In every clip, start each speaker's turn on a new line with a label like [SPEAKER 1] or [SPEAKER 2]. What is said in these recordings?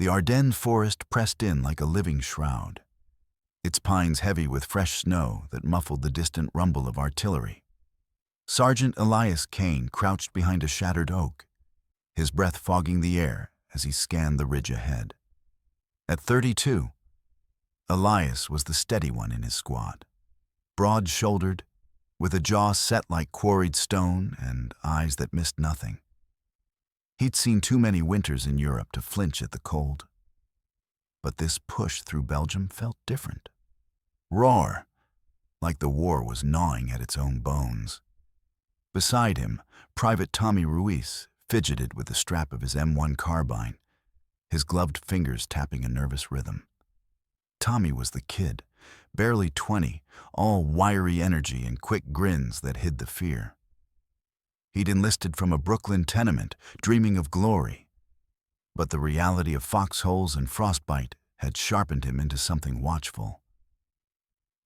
[SPEAKER 1] The Ardennes forest pressed in like a living shroud, its pines heavy with fresh snow that muffled the distant rumble of artillery. Sergeant Elias Kane crouched behind a shattered oak, his breath fogging the air as he scanned the ridge ahead. At 32, Elias was the steady one in his squad, broad-shouldered, with a jaw set like quarried stone and eyes that missed nothing. He'd seen too many winters in Europe to flinch at the cold. But this push through Belgium felt different. Raw, like the war was gnawing at its own bones. Beside him, Private Tommy Ruiz fidgeted with the strap of his M1 carbine, his gloved fingers tapping a nervous rhythm. Tommy was the kid, barely 20, all wiry energy and quick grins that hid the fear. He'd enlisted from a Brooklyn tenement, dreaming of glory. But the reality of foxholes and frostbite had sharpened him into something watchful.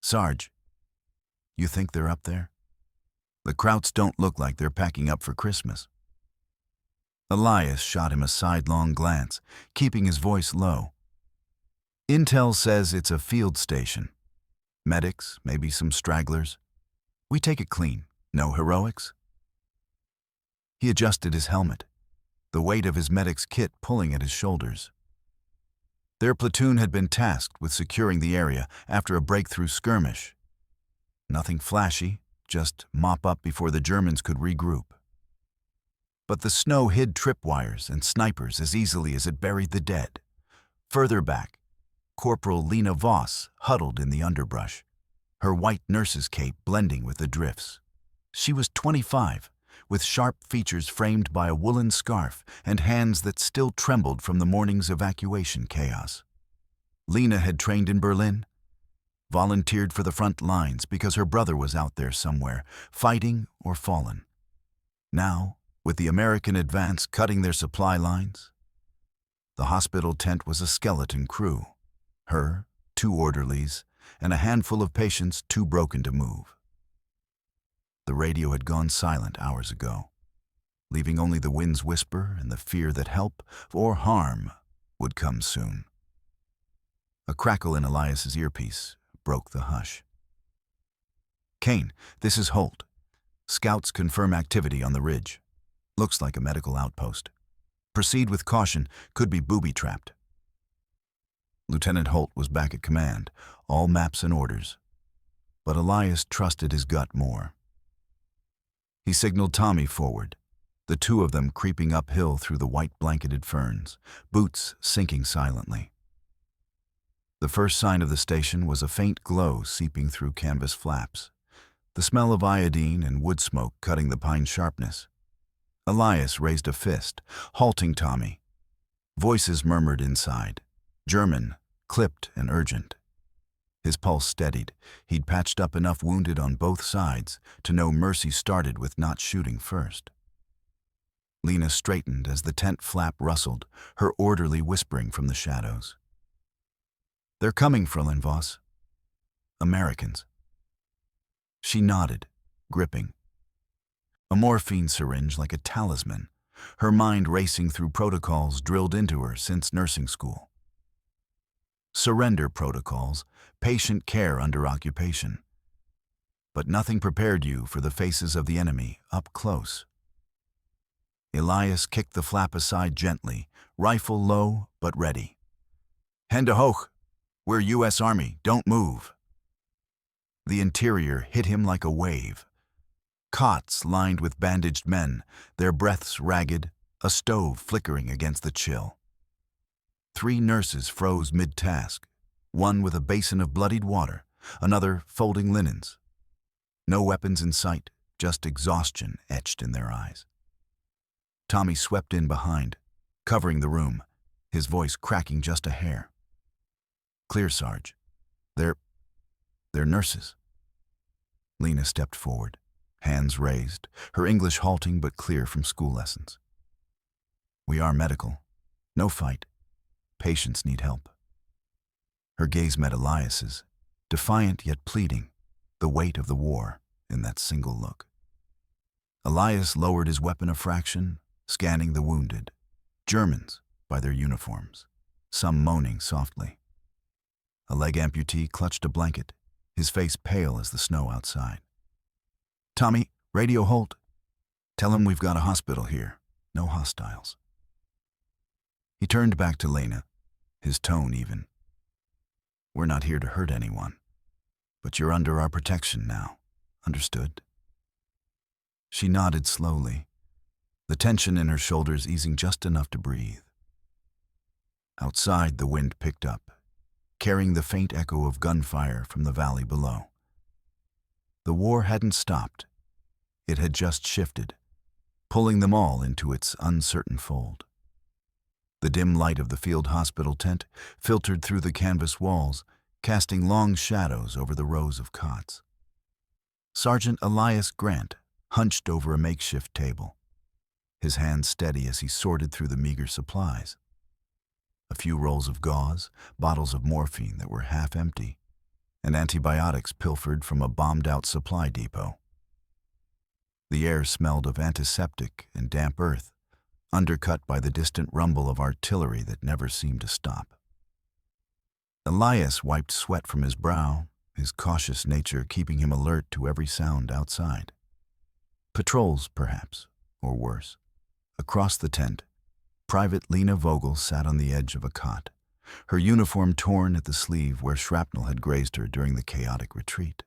[SPEAKER 1] "Sarge, you think they're up there? The Krauts don't look like they're packing up for Christmas." Elias shot him a sidelong glance, keeping his voice low. "Intel says it's a field station. Medics, maybe some stragglers. We take it clean, no heroics." He adjusted his helmet, the weight of his medic's kit pulling at his shoulders. Their platoon had been tasked with securing the area after a breakthrough skirmish. Nothing flashy, just mop up before the Germans could regroup. But the snow hid tripwires and snipers as easily as it buried the dead. Further back, Corporal Lena Voss huddled in the underbrush, her white nurse's cape blending with the drifts. She was 25, with sharp features framed by a woolen scarf and hands that still trembled from the morning's evacuation chaos. Lena had trained in Berlin, volunteered for the front lines because her brother was out there somewhere, fighting or fallen. Now, with the American advance cutting their supply lines, the hospital tent was a skeleton crew. Her, 2 orderlies, and a handful of patients too broken to move. The radio had gone silent hours ago, leaving only the wind's whisper and the fear that help or harm would come soon. A crackle in Elias's earpiece broke the hush. "Kane, this is Holt. Scouts confirm activity on the ridge. Looks like a medical outpost. Proceed with caution, could be booby-trapped." Lieutenant Holt was back at command, all maps and orders. But Elias trusted his gut more. He signaled Tommy forward, the 2 of them creeping uphill through the white-blanketed ferns, boots sinking silently. The first sign of the station was a faint glow seeping through canvas flaps, the smell of iodine and wood smoke cutting the pine sharpness. Elias raised a fist, halting Tommy. Voices murmured inside, German, clipped and urgent. His pulse steadied. He'd patched up enough wounded on both sides to know mercy started with not shooting first. Lena straightened as the tent flap rustled, her orderly whispering from the shadows. "They're coming, Fräulein Voss. Americans." She nodded, gripping. A morphine syringe like a talisman, her mind racing through protocols drilled into her since nursing school. Surrender protocols, patient care under occupation. But nothing prepared you for the faces of the enemy up close. Elias kicked the flap aside gently, rifle low but ready. "Hände hoch! We're U.S. Army, don't move!" The interior hit him like a wave. Cots lined with bandaged men, their breaths ragged, a stove flickering against the chill. 3 nurses froze mid-task, one with a basin of bloodied water, another folding linens. No weapons in sight, just exhaustion etched in their eyes. Tommy swept in behind, covering the room, his voice cracking just a hair. "Clear, Sarge. They're nurses." Lena stepped forward, hands raised, her English halting but clear from school lessons. "We are medical. No fight. Patients need help." Her gaze met Elias's, defiant yet pleading, the weight of the war in that single look. Elias lowered his weapon a fraction, scanning the wounded, Germans by their uniforms, some moaning softly. A leg amputee clutched a blanket, his face pale as the snow outside. "Tommy, radio Holt. Tell him we've got a hospital here. No hostiles." He turned back to Lena, his tone even. "We're not here to hurt anyone, but you're under our protection now. Understood?" She nodded slowly, the tension in her shoulders easing just enough to breathe. Outside, the wind picked up, carrying the faint echo of gunfire from the valley below. The war hadn't stopped. It had just shifted, pulling them all into its uncertain fold. The dim light of the field hospital tent filtered through the canvas walls, casting long shadows over the rows of cots. Sergeant Elias Grant hunched over a makeshift table, his hands steady as he sorted through the meager supplies. A few rolls of gauze, bottles of morphine that were half empty, and antibiotics pilfered from a bombed-out supply depot. The air smelled of antiseptic and damp earth, undercut by the distant rumble of artillery that never seemed to stop. Elias wiped sweat from his brow, his cautious nature keeping him alert to every sound outside. Patrols, perhaps, or worse. Across the tent, Private Lena Vogel sat on the edge of a cot, her uniform torn at the sleeve where shrapnel had grazed her during the chaotic retreat.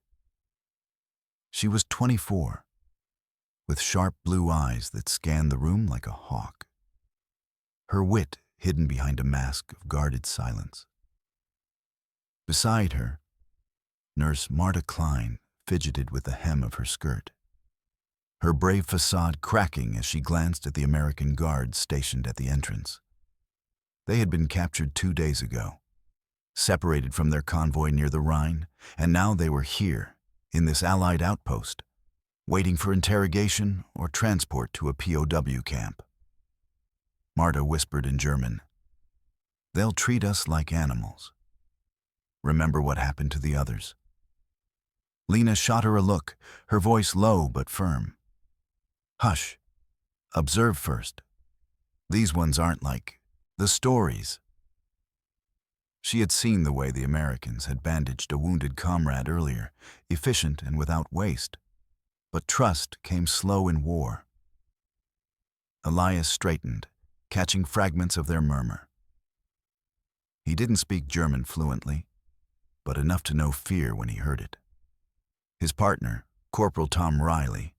[SPEAKER 1] She was 24, with sharp blue eyes that scanned the room like a hawk, her wit hidden behind a mask of guarded silence. Beside her, Nurse Marta Klein fidgeted with the hem of her skirt, her brave facade cracking as she glanced at the American guards stationed at the entrance. They had been captured 2 days ago, separated from their convoy near the Rhine, and now they were here, in this Allied outpost, waiting for interrogation or transport to a POW camp. Marta whispered in German, "They'll treat us like animals. Remember what happened to the others." Lena shot her a look, her voice low but firm. "Hush. Observe first. These ones aren't like the stories." She had seen the way the Americans had bandaged a wounded comrade earlier, efficient and without waste. But trust came slow in war. Elias straightened, catching fragments of their murmur. He didn't speak German fluently, but enough to know fear when he heard it. His partner, Corporal Tom Riley,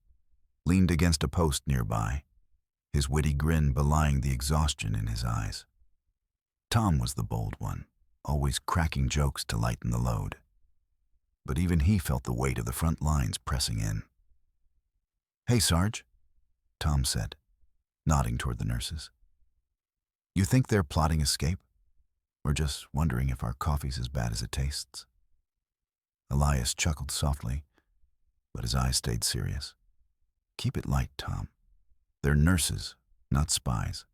[SPEAKER 1] leaned against a post nearby, his witty grin belying the exhaustion in his eyes. Tom was the bold one, always cracking jokes to lighten the load. But even he felt the weight of the front lines pressing in. "Hey, Sarge," Tom said, nodding toward the nurses. "You think they're plotting escape? Or just wondering if our coffee's as bad as it tastes?" Elias chuckled softly, but his eyes stayed serious. "Keep it light, Tom. They're nurses, not spies.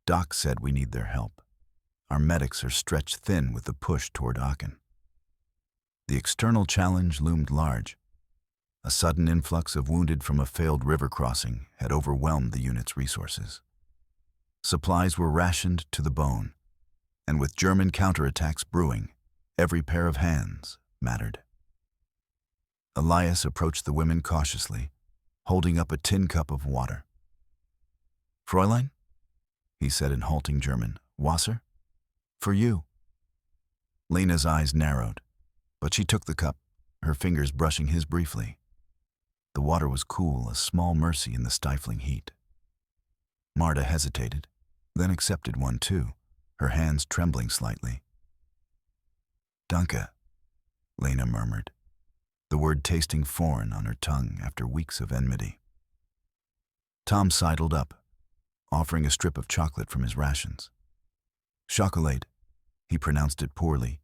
[SPEAKER 1] Doc said we need their help. Our medics are stretched thin with the push toward Aachen." The external challenge loomed large. A sudden influx of wounded from a failed river crossing had overwhelmed the unit's resources. Supplies were rationed to the bone, and with German counterattacks brewing, every pair of hands mattered. Elias approached the women cautiously, holding up a tin cup of water. "Fräulein," he said in halting German, "Wasser? For you." Lena's eyes narrowed, but she took the cup, her fingers brushing his briefly. The water was cool, a small mercy in the stifling heat. Marta hesitated, then accepted one too, her hands trembling slightly. "Danke," Lena murmured, the word tasting foreign on her tongue after weeks of enmity. Tom sidled up, offering a strip of chocolate from his rations. "Chocolate," he pronounced it poorly,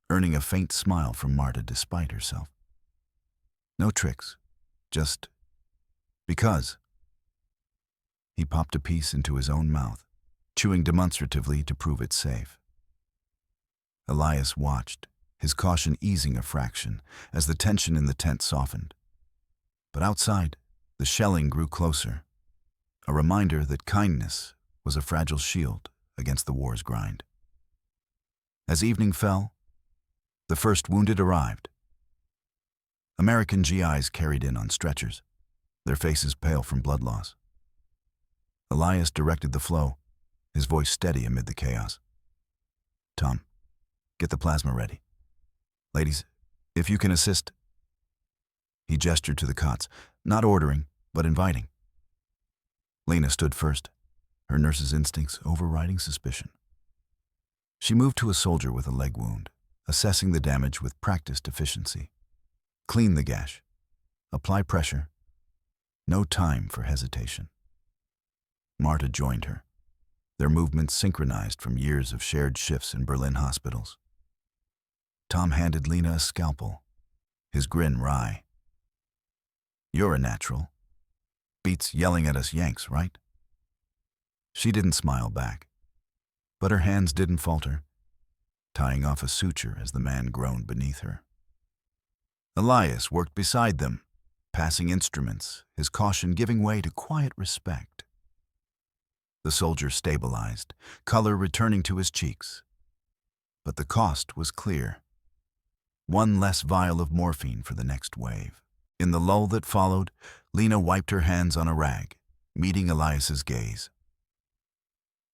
[SPEAKER 1] earning a faint smile from Marta despite herself. "No tricks, just because." He popped a piece into his own mouth, chewing demonstratively to prove it safe. Elias watched, his caution easing a fraction as the tension in the tent softened. But outside, the shelling grew closer, a reminder that kindness was a fragile shield against the war's grind. As evening fell, the first wounded arrived. American GIs carried in on stretchers, their faces pale from blood loss. Elias directed the flow, his voice steady amid the chaos. "Tom, get the plasma ready. Ladies, if you can assist." He gestured to the cots, not ordering, but inviting. Lena stood first, her nurse's instincts overriding suspicion. She moved to a soldier with a leg wound, assessing the damage with practiced efficiency. Clean the gash. Apply pressure. No time for hesitation. Marta joined her, their movements synchronized from years of shared shifts in Berlin hospitals. Tom handed Lena a scalpel, his grin wry. "You're a natural. Beats yelling at us Yanks, right?" She didn't smile back, but her hands didn't falter, tying off a suture as the man groaned beneath her. Elias worked beside them, passing instruments, his caution giving way to quiet respect. The soldier stabilized, color returning to his cheeks. But the cost was clear. One less vial of morphine for the next wave. In the lull that followed, Lena wiped her hands on a rag, meeting Elias's gaze.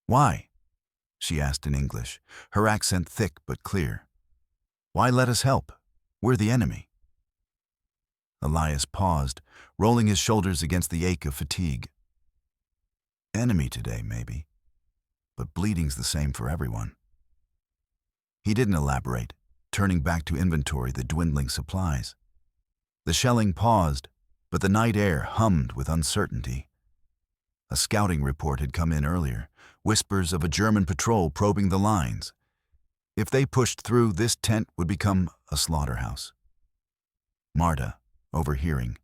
[SPEAKER 1] "Why?" she asked in English, her accent thick but clear. "Why let us help? We're the enemy." Elias paused, rolling his shoulders against the ache of fatigue. "Enemy today, maybe, but bleeding's the same for everyone." He didn't elaborate, turning back to inventory the dwindling supplies. The shelling paused, but the night air hummed with uncertainty. A scouting report had come in earlier, whispers of a German patrol probing the lines. If they pushed through, this tent would become a slaughterhouse. Marta, overhearing,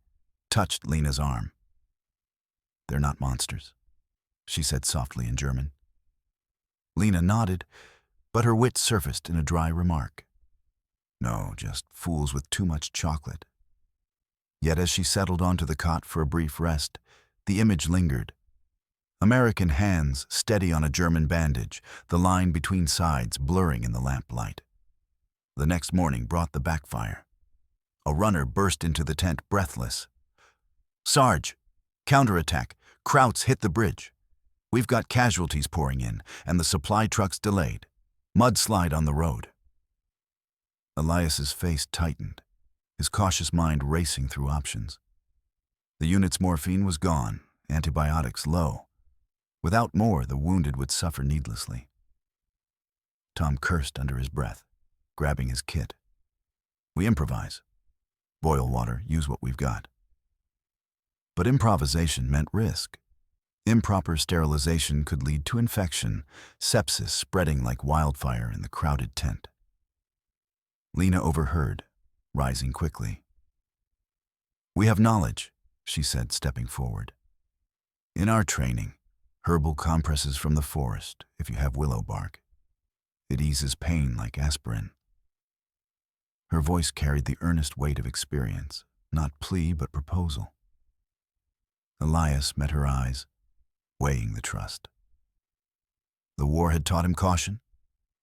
[SPEAKER 1] touched Lena's arm. "They're not monsters," she said softly in German. Lena nodded, but her wit surfaced in a dry remark. "No, just fools with too much chocolate." Yet as she settled onto the cot for a brief rest, the image lingered. American hands steady on a German bandage, the line between sides blurring in the lamplight. The next morning brought the backfire. A runner burst into the tent breathless. "Sarge, counterattack. Krauts hit the bridge. We've got casualties pouring in, and the supply truck's delayed. Mudslide on the road." Elias's face tightened, his cautious mind racing through options. The unit's morphine was gone, antibiotics low. Without more, the wounded would suffer needlessly. Tom cursed under his breath, grabbing his kit. "We improvise. Boil water, use what we've got." But improvisation meant risk. Improper sterilization could lead to infection, sepsis spreading like wildfire in the crowded tent. Lena overheard, rising quickly. "We have knowledge," she said, stepping forward. "In our training, herbal compresses from the forest, if you have willow bark. It eases pain like aspirin." Her voice carried the earnest weight of experience, not plea but proposal. Elias met her eyes, weighing the trust. The war had taught him caution,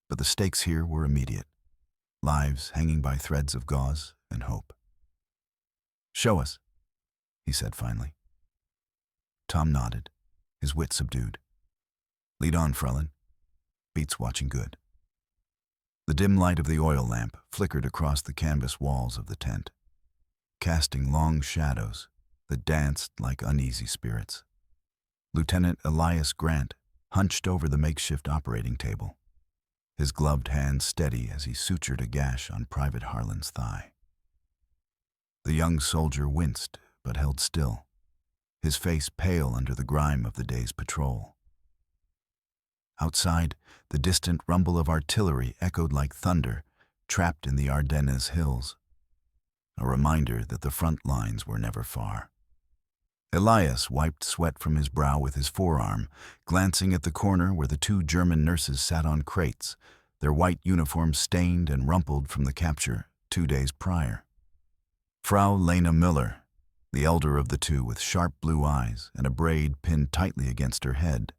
[SPEAKER 1] but the stakes here were immediate, lives hanging by threads of gauze and hope. "Show us," he said finally. Tom nodded, his wit subdued. "Lead on, Frelin. Beats watching good." The dim light of the oil lamp flickered across the canvas walls of the tent, casting long shadows that danced like uneasy spirits. Lieutenant Elias Grant hunched over the makeshift operating table, his gloved hands steady as he sutured a gash on Private Harlan's thigh. The young soldier winced but held still, his face pale under the grime of the day's patrol. Outside, the distant rumble of artillery echoed like thunder, trapped in the Ardennes hills, a reminder that the front lines were never far. Elias wiped sweat from his brow with his forearm, glancing at the corner where the two German nurses sat on crates, their white uniforms stained and rumpled from the capture 2 days prior. Frau Lena Müller, the elder of the two with sharp blue eyes and a braid pinned tightly against her head,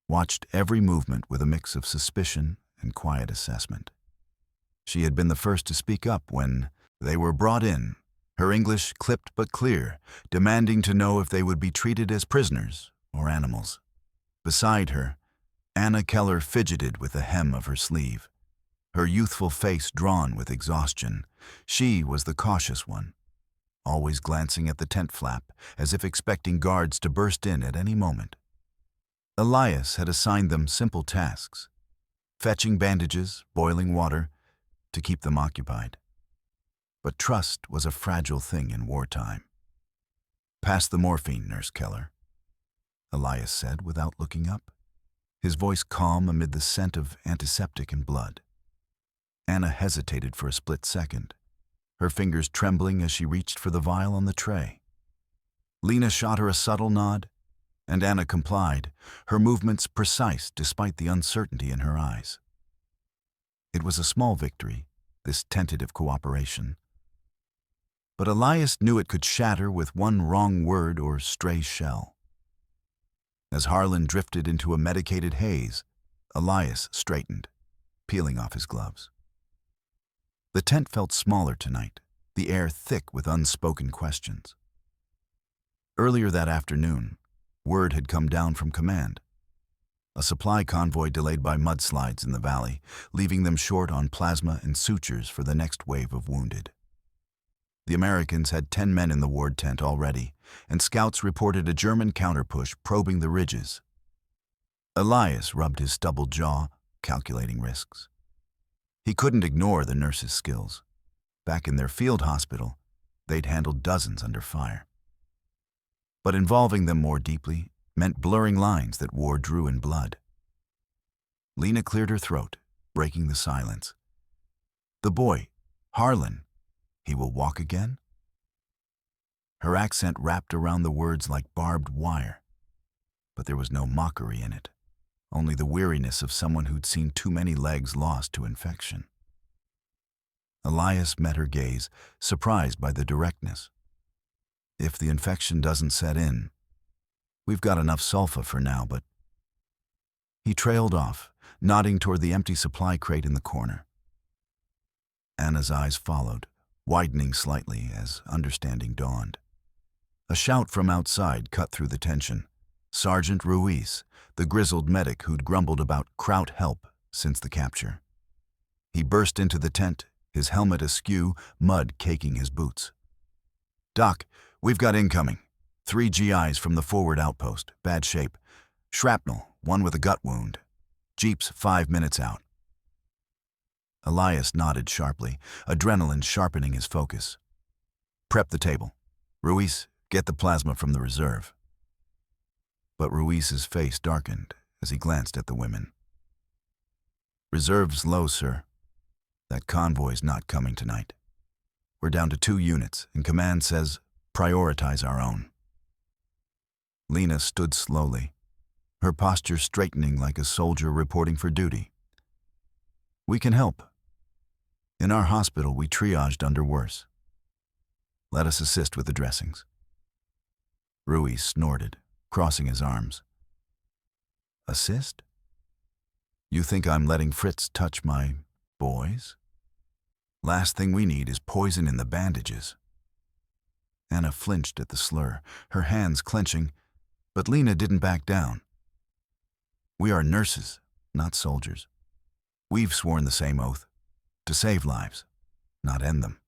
[SPEAKER 1] watched every movement with a mix of suspicion and quiet assessment. She had been the first to speak up when they were brought in, her English clipped but clear, demanding to know if they would be treated as prisoners or animals. Beside her, Anna Keller fidgeted with the hem of her sleeve, her youthful face drawn with exhaustion. She was the cautious one, always glancing at the tent flap as if expecting guards to burst in at any moment. Elias had assigned them simple tasks, fetching bandages, boiling water, to keep them occupied. But trust was a fragile thing in wartime. "Pass the morphine, Nurse Keller," Elias said without looking up, his voice calm amid the scent of antiseptic and blood. Anna hesitated for a split second, her fingers trembling as she reached for the vial on the tray. Lena shot her a subtle nod, and Anna complied, her movements precise despite the uncertainty in her eyes. It was a small victory, this tentative cooperation. But Elias knew it could shatter with one wrong word or stray shell. As Harlan drifted into a medicated haze, Elias straightened, peeling off his gloves. The tent felt smaller tonight, the air thick with unspoken questions. Earlier that afternoon, word had come down from command. A supply convoy delayed by mudslides in the valley, leaving them short on plasma and sutures for the next wave of wounded. The Americans had 10 men in the ward tent already, and scouts reported a German counterpush probing the ridges. Elias rubbed his stubbled jaw, calculating risks. He couldn't ignore the nurses' skills. Back in their field hospital, they'd handled dozens under fire. But involving them more deeply meant blurring lines that war drew in blood. Lena cleared her throat, breaking the silence. "The boy, Harlan, he will walk again?" Her accent wrapped around the words like barbed wire, but there was no mockery in it, only the weariness of someone who'd seen too many legs lost to infection. Elias met her gaze, surprised by the directness. "If the infection doesn't set in, we've got enough sulfa for now, but..." He trailed off, nodding toward the empty supply crate in the corner. Anna's eyes followed, widening slightly as understanding dawned. A shout from outside cut through the tension. Sergeant Ruiz, the grizzled medic who'd grumbled about Kraut help since the capture. He burst into the tent, his helmet askew, mud caking his boots. "Doc, we've got incoming. 3 GIs from the forward outpost, bad shape. Shrapnel, one with a gut wound. Jeep's 5 minutes out." Elias nodded sharply, adrenaline sharpening his focus. "Prep the table. Ruiz, get the plasma from the reserve." But Ruiz's face darkened as he glanced at the women. "Reserve's low, sir. That convoy's not coming tonight. We're down to 2 units, and command says prioritize our own." Lena stood slowly, her posture straightening like a soldier reporting for duty. "We can help. In our hospital, we triaged under worse. Let us assist with the dressings." Ruiz snorted, crossing his arms. "Assist? You think I'm letting Fritz touch my boys? Last thing we need is poison in the bandages." Anna flinched at the slur, her hands clenching, but Lena didn't back down. "We are nurses, not soldiers. We've sworn the same oath, to save lives, not end them."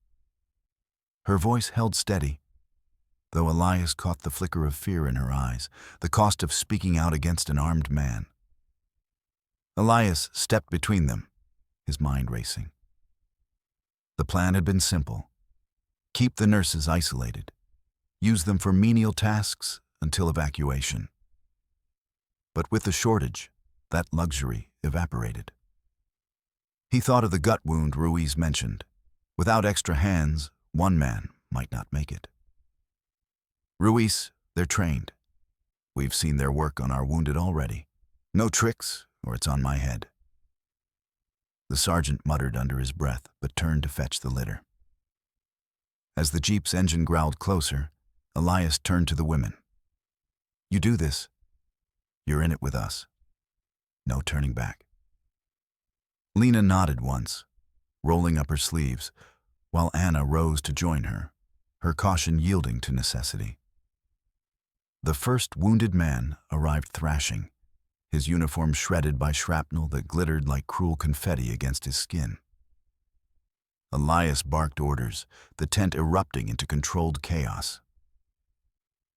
[SPEAKER 1] Her voice held steady, though Elias caught the flicker of fear in her eyes, the cost of speaking out against an armed man. Elias stepped between them, his mind racing. The plan had been simple. Keep the nurses isolated. Use them for menial tasks until evacuation. But with the shortage, that luxury evaporated. He thought of the gut wound Ruiz mentioned. Without extra hands, one man might not make it. "Ruiz, they're trained. We've seen their work on our wounded already. No tricks, or it's on my head." The sergeant muttered under his breath, but turned to fetch the litter. As the jeep's engine growled closer, Elias turned to the women. "You do this, you're in it with us. No turning back." Lena nodded once, rolling up her sleeves, while Anna rose to join her caution yielding to necessity. The first wounded man arrived thrashing, his uniform shredded by shrapnel that glittered like cruel confetti against his skin. Elias barked orders, the tent erupting into controlled chaos.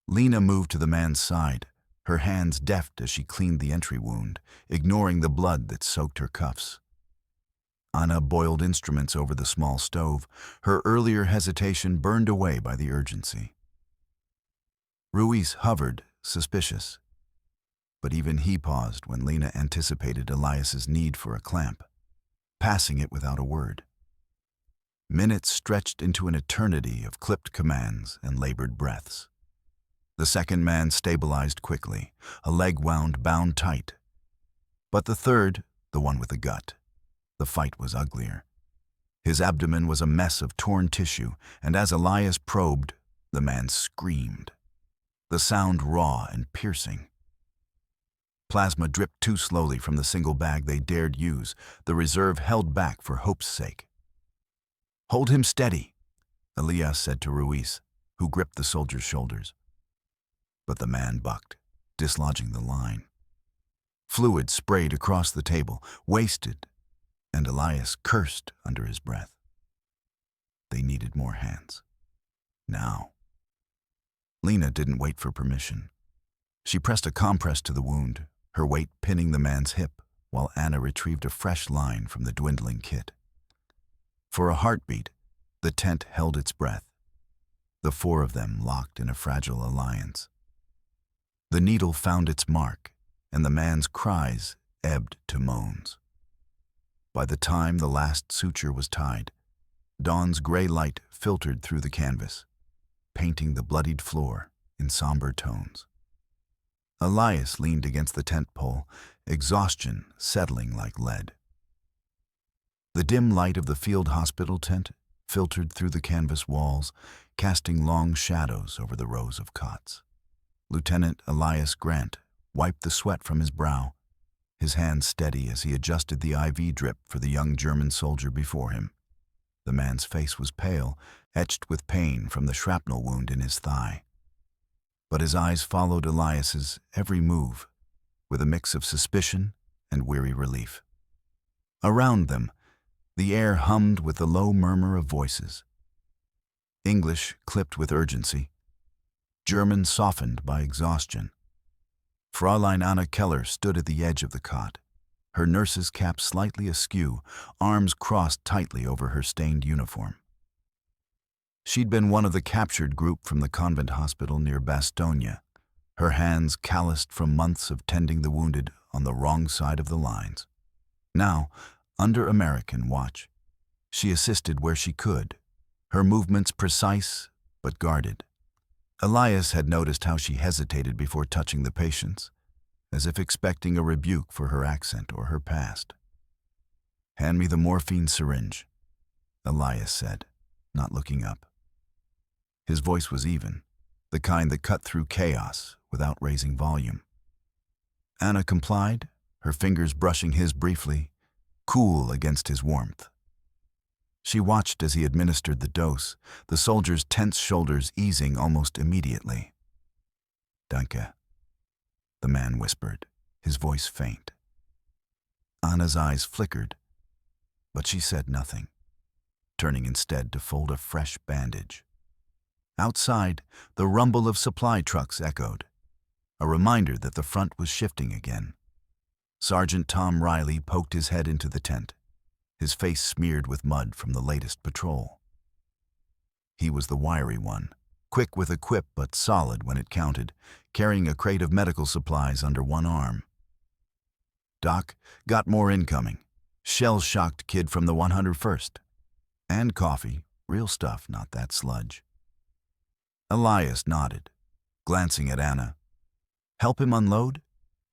[SPEAKER 1] Lena moved to the man's side, her hands deft as she cleaned the entry wound, ignoring the blood that soaked her cuffs. Anna boiled instruments over the small stove, her earlier hesitation burned away by the urgency. Ruiz hovered, suspicious, but even he paused when Lena anticipated Elias's need for a clamp, passing it without a word. Minutes stretched into an eternity of clipped commands and labored breaths. The second man stabilized quickly, a leg wound bound tight. But the third, the one with the gut, the fight was uglier. His abdomen was a mess of torn tissue, and as Elias probed, the man screamed, the sound raw and piercing. Plasma dripped too slowly from the single bag they dared use, the reserve held back for hope's sake. "Hold him steady," Elias said to Ruiz, who gripped the soldier's shoulders. But the man bucked, dislodging the line. Fluid sprayed across the table, wasted, and Elias cursed under his breath. They needed more hands. Now. Lena didn't wait for permission. She pressed a compress to the wound, her weight pinning the man's hip, while Anna retrieved a fresh line from the dwindling kit. For a heartbeat, the tent held its breath, the four of them locked in a fragile alliance. The needle found its mark, and the man's cries ebbed to moans. By the time the last suture was tied, dawn's gray light filtered through the canvas, painting the bloodied floor in somber tones. Elias leaned against the tent pole, exhaustion settling like lead. The dim light of the field hospital tent filtered through the canvas walls, casting long shadows over the rows of cots. Lieutenant Elias Grant wiped the sweat from his brow, his hands steady as he adjusted the IV drip for the young German soldier before him. The man's face was pale, etched with pain from the shrapnel wound in his thigh. But his eyes followed Elias's every move, with a mix of suspicion and weary relief. Around them, the air hummed with the low murmur of voices. English clipped with urgency, German softened by exhaustion. Fräulein Anna Keller stood at the edge of the cot, her nurse's cap slightly askew, arms crossed tightly over her stained uniform. She'd been one of the captured group from the convent hospital near Bastogne, her hands calloused from months of tending the wounded on the wrong side of the lines. Now, under American watch, she assisted where she could, her movements precise but guarded. Elias had noticed how she hesitated before touching the patients, as if expecting a rebuke for her accent or her past. "Hand me the morphine syringe," Elias said, not looking up. His voice was even, the kind that cut through chaos without raising volume. Anna complied, her fingers brushing his briefly, cool against his warmth. She watched as he administered the dose, the soldier's tense shoulders easing almost immediately. "Danke," the man whispered, his voice faint. Anna's eyes flickered, but she said nothing, turning instead to fold a fresh bandage. Outside, the rumble of supply trucks echoed, a reminder that the front was shifting again. Sergeant Tom Riley poked his head into the tent, his face smeared with mud from the latest patrol. He was the wiry one, quick with a quip but solid when it counted, carrying a crate of medical supplies under one arm. "Doc, got more incoming. Shell-shocked kid from the 101st. And coffee, real stuff, not that sludge." Elias nodded, glancing at Anna. "Help him unload?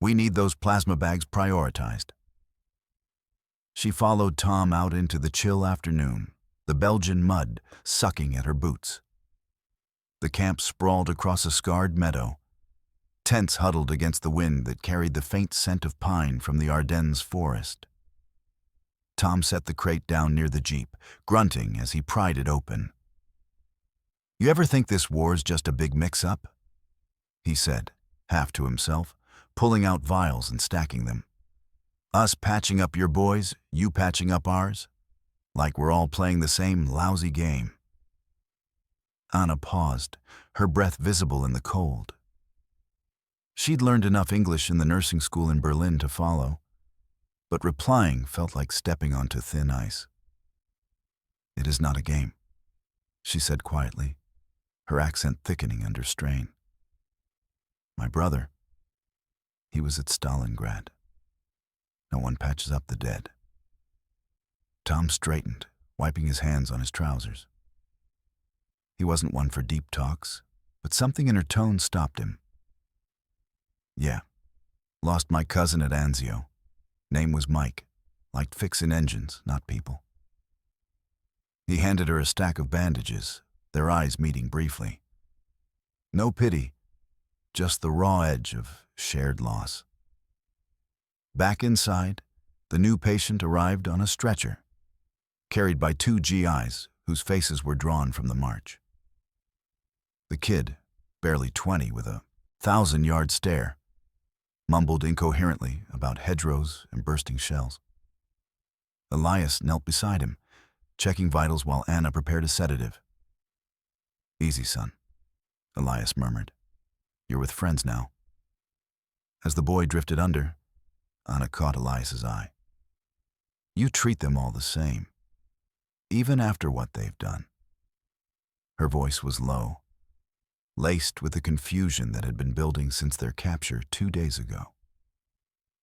[SPEAKER 1] We need those plasma bags prioritized." She followed Tom out into the chill afternoon, the Belgian mud sucking at her boots. The camp sprawled across a scarred meadow, tents huddled against the wind that carried the faint scent of pine from the Ardennes forest. Tom set the crate down near the Jeep, grunting as he pried it open. "You ever think this war's just a big mix-up?" he said, half to himself, pulling out vials and stacking them. "Us patching up your boys, you patching up ours? Like we're all playing the same lousy game." Anna paused, her breath visible in the cold. She'd learned enough English in the nursing school in Berlin to follow, but replying felt like stepping onto thin ice. "It is not a game," she said quietly, her accent thickening under strain. "My brother, he was at Stalingrad. No one patches up the dead." Tom straightened, wiping his hands on his trousers. He wasn't one for deep talks, but something in her tone stopped him. "Yeah, lost my cousin at Anzio. Name was Mike. Liked fixin' engines, not people." He handed her a stack of bandages, their eyes meeting briefly. No pity, just the raw edge of shared loss. Back inside, the new patient arrived on a stretcher, carried by 2 GIs whose faces were drawn from the march. The kid, barely 20 with a 1,000-yard stare, mumbled incoherently about hedgerows and bursting shells. Elias knelt beside him, checking vitals while Anna prepared a sedative. "Easy, son," Elias murmured. "You're with friends now." As the boy drifted under, Anna caught Elias's eye. "You treat them all the same, even after what they've done." Her voice was low, laced with the confusion that had been building since their capture 2 days ago.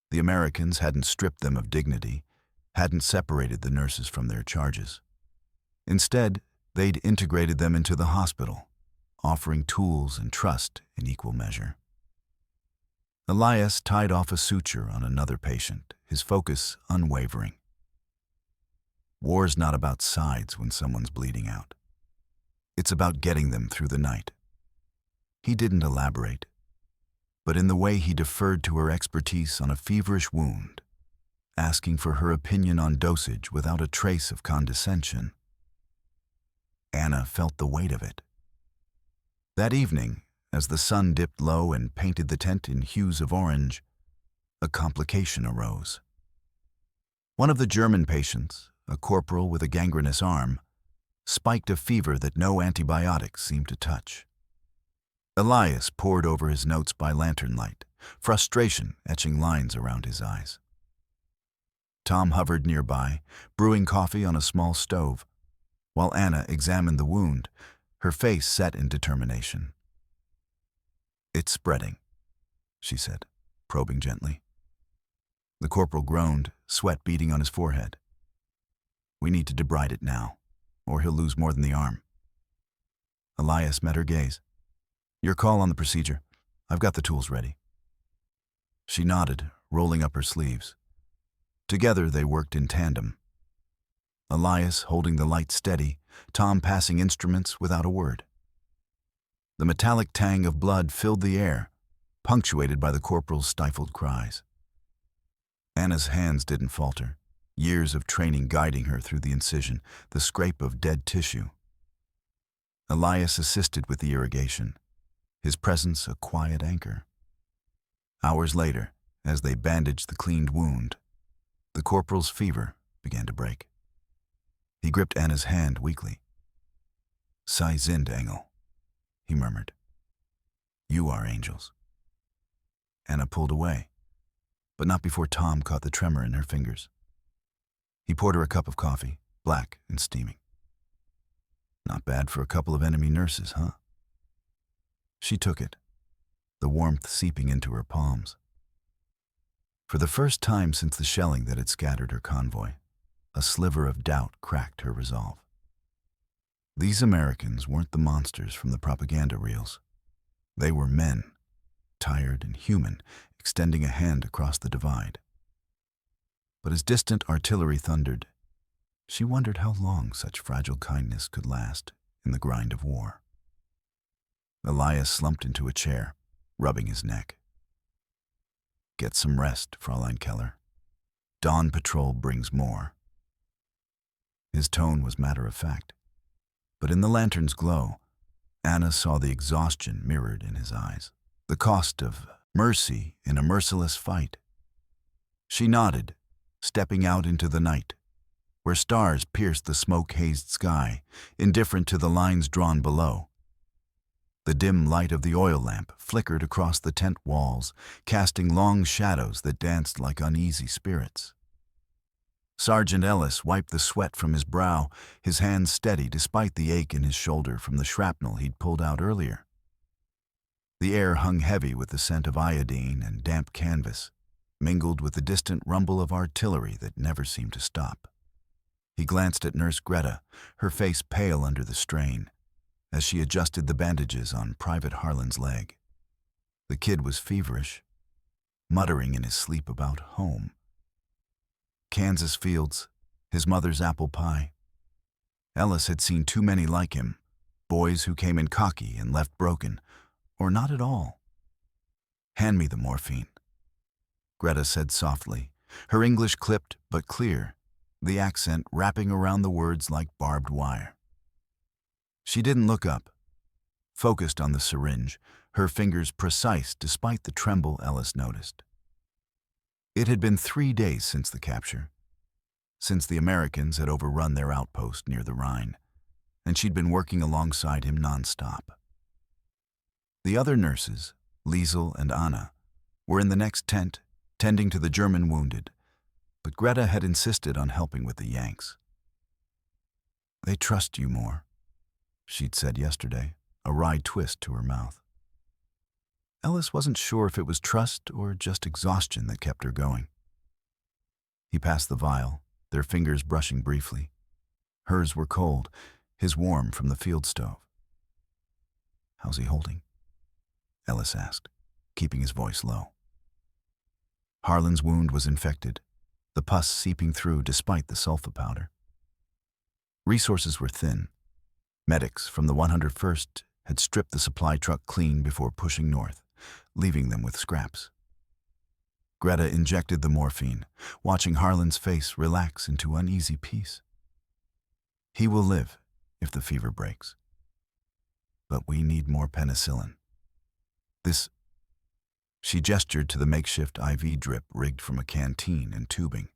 [SPEAKER 1] The Americans hadn't stripped them of dignity, hadn't separated the nurses from their charges. Instead, they'd integrated them into the hospital, offering tools and trust in equal measure. Elias tied off a suture on another patient, his focus unwavering. War's not about sides when someone's bleeding out. It's about getting them through the night. He didn't elaborate, but in the way he deferred to her expertise on a feverish wound, asking for her opinion on dosage without a trace of condescension. Anna felt the weight of it. That evening, as the sun dipped low and painted the tent in hues of orange, a complication arose. One of the German patients, a corporal with a gangrenous arm, spiked a fever that no antibiotics seemed to touch. Elias pored over his notes by lantern light, frustration etching lines around his eyes. Tom hovered nearby, brewing coffee on a small stove, while Anna examined the wound, her face set in determination. "It's spreading," she said, probing gently. The corporal groaned, sweat beading on his forehead. "We need to debride it now, or he'll lose more than the arm." Elias met her gaze. "Your call on the procedure. I've got the tools ready." She nodded, rolling up her sleeves. Together they worked in tandem. Elias holding the light steady, Tom passing instruments without a word. The metallic tang of blood filled the air, punctuated by the corporal's stifled cries. Anna's hands didn't falter, years of training guiding her through the incision, the scrape of dead tissue. Elias assisted with the irrigation, his presence a quiet anchor. Hours later, as they bandaged the cleaned wound, the corporal's fever began to break. He gripped Anna's hand weakly. "Sei sind, Engel," he murmured. "You are angels." Anna pulled away, but not before Tom caught the tremor in her fingers. He poured her a cup of coffee, black and steaming. "Not bad for a couple of enemy nurses, huh?" She took it, the warmth seeping into her palms. For the first time since the shelling that had scattered her convoy, a sliver of doubt cracked her resolve. These Americans weren't the monsters from the propaganda reels. They were men, tired and human, extending a hand across the divide. But as distant artillery thundered, she wondered how long such fragile kindness could last in the grind of war. Elias slumped into a chair, rubbing his neck. "Get some rest, Fräulein Keller. Dawn patrol brings more." His tone was matter-of-fact, but in the lantern's glow, Anna saw the exhaustion mirrored in his eyes, the cost of mercy in a merciless fight. She nodded, stepping out into the night, where stars pierced the smoke-hazed sky, indifferent to the lines drawn below. The dim light of the oil lamp flickered across the tent walls, casting long shadows that danced like uneasy spirits. Sergeant Ellis wiped the sweat from his brow, his hands steady despite the ache in his shoulder from the shrapnel he'd pulled out earlier. The air hung heavy with the scent of iodine and damp canvas, mingled with the distant rumble of artillery that never seemed to stop. He glanced at Nurse Greta, her face pale under the strain, as she adjusted the bandages on Private Harlan's leg. The kid was feverish, muttering in his sleep about home. Kansas fields, his mother's apple pie. Ellis had seen too many like him, boys who came in cocky and left broken, or not at all. "Hand me the morphine," Greta said softly, her English clipped but clear, the accent wrapping around the words like barbed wire. She didn't look up, focused on the syringe, her fingers precise despite the tremble Ellis noticed. It had been 3 days since the capture, since the Americans had overrun their outpost near the Rhine, and she'd been working alongside him nonstop. The other nurses, Liesel and Anna, were in the next tent, tending to the German wounded, but Greta had insisted on helping with the Yanks. "They trust you more," she'd said yesterday, a wry twist to her mouth. Ellis wasn't sure if it was trust or just exhaustion that kept her going. He passed the vial, their fingers brushing briefly. Hers were cold, his warm from the field stove. "How's he holding?" Ellis asked, keeping his voice low. Harlan's wound was infected, the pus seeping through despite the sulfa powder. Resources were thin. Medics from the 101st had stripped the supply truck clean before pushing north, leaving them with scraps. Greta injected the morphine, watching Harlan's face relax into uneasy peace. "He will live if the fever breaks. But we need more penicillin. This..." She gestured to the makeshift IV drip rigged from a canteen and tubing.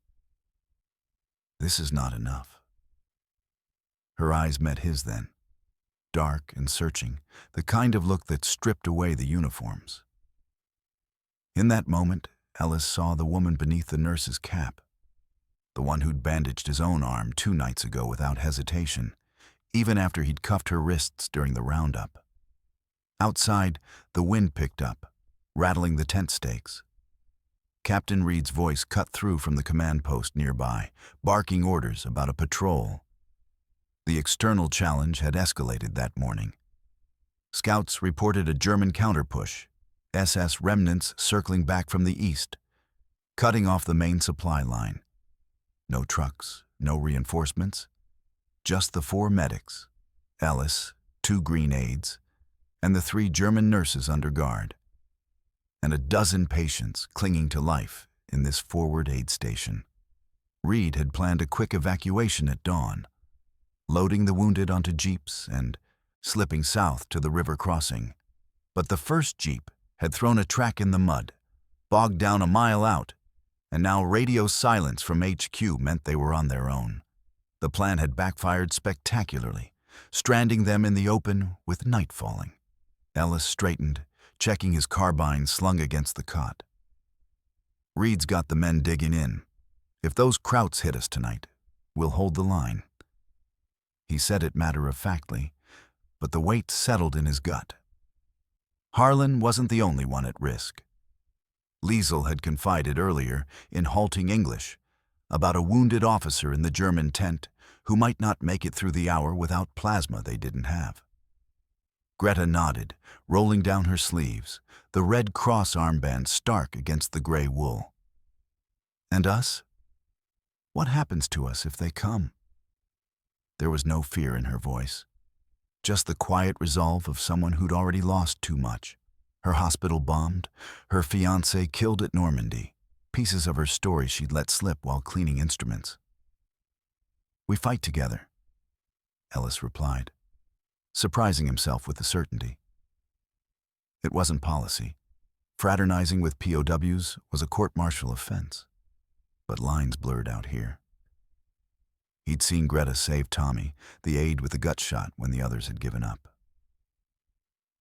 [SPEAKER 1] "This is not enough." Her eyes met his then, dark and searching, the kind of look that stripped away the uniforms. In that moment, Ellis saw the woman beneath the nurse's cap, the one who'd bandaged his own arm 2 nights ago without hesitation, even after he'd cuffed her wrists during the roundup. Outside, the wind picked up, rattling the tent stakes. Captain Reed's voice cut through from the command post nearby, barking orders about a patrol. The external challenge had escalated that morning. Scouts reported a German counterpush, SS remnants circling back from the east, cutting off the main supply line. No trucks, no reinforcements, just the 4 medics, Ellis, 2 green aides, and the 3 German nurses under guard, and a dozen patients clinging to life in this forward aid station. Reed had planned a quick evacuation at dawn, loading the wounded onto jeeps and slipping south to the river crossing. But the first jeep had thrown a track in the mud, bogged down a mile out, and now radio silence from HQ meant they were on their own. The plan had backfired spectacularly, stranding them in the open with night falling. Ellis straightened, checking his carbine slung against the cot. "Reed's got the men digging in. If those Krauts hit us tonight, we'll hold the line." He said it matter-of-factly, but the weight settled in his gut. Harlan wasn't the only one at risk. Liesel had confided earlier, in halting English, about a wounded officer in the German tent who might not make it through the hour without plasma they didn't have. Greta nodded, rolling down her sleeves, the Red Cross armband stark against the gray wool. "And us? What happens to us if they come?" There was no fear in her voice, just the quiet resolve of someone who'd already lost too much. Her hospital bombed, her fiancé killed at Normandy, pieces of her story she'd let slip while cleaning instruments. We fight together, Ellis replied, surprising himself with the certainty. It wasn't policy. Fraternizing with POWs was a court-martial offense, but lines blurred out here. He'd seen Greta save Tommy, the aide with the gut shot, when the others had given up.